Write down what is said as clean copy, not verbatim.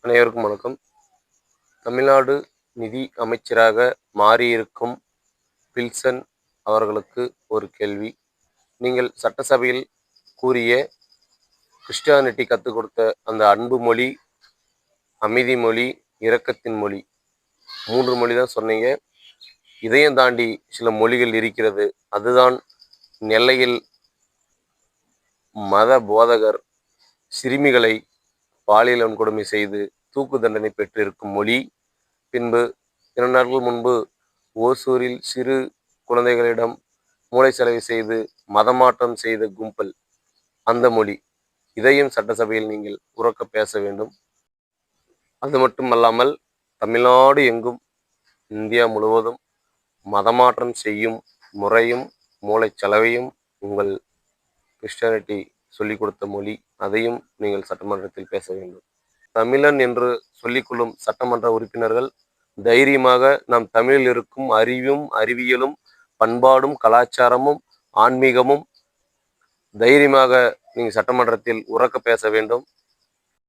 அனைவருக்கும் வணக்கம். தமிழ்நாடு நிதி அமைச்சராக மாறியிருக்கும் பில்சன் அவர்களுக்கு ஒரு கேள்வி. நீங்கள் சட்டசபையில் கூறிய கிறிஸ்டியானிட்டி கற்றுக் கொடுத்த அந்த அன்பு மொழி, அமைதி மொழி, இரக்கத்தின் மொழி, 3 மொழி தான் சொன்னீங்க. இதையும் தாண்டி சில மொழிகள் இருக்கிறது. அதுதான் நெல்லையில் மத போதகர் சிறுமிகளை பாலியல் வன்கொடுமை செய்து தூக்கு தண்டனை பெற்றிருக்கும் மொழி. பின்பு 2 நாட்கள் முன்பு ஓசூரில் சிறு குழந்தைகளிடம் மூளை செலவை செய்து மதமாற்றம் செய்த கும்பல், அந்த மொழி. இதையும் சட்டசபையில் நீங்கள் உரக்க பேச வேண்டும். அது மட்டுமல்லாமல் தமிழ்நாடு எங்கும் இந்தியா முழுவதும் மதமாற்றம் செய்யும் முறையும் மூளைச்சலவையும் உங்கள் கிறிஸ்டியானிட்டி சொல்லிக் கொடுத்த மொழி, அதையும் நீங்கள் சட்டமன்றத்தில் பேச வேண்டும். தமிழன் என்று சொல்லிக்கொள்ளும் சட்டமன்ற உறுப்பினர்கள் தைரியமாக நாம் தமிழில் இருக்கும் அறிவும், அறிவியலும், பண்பாடும், கலாச்சாரமும், ஆன்மீகமும் தைரியமாக நீங்கள் சட்டமன்றத்தில் உரக்க பேச வேண்டும்.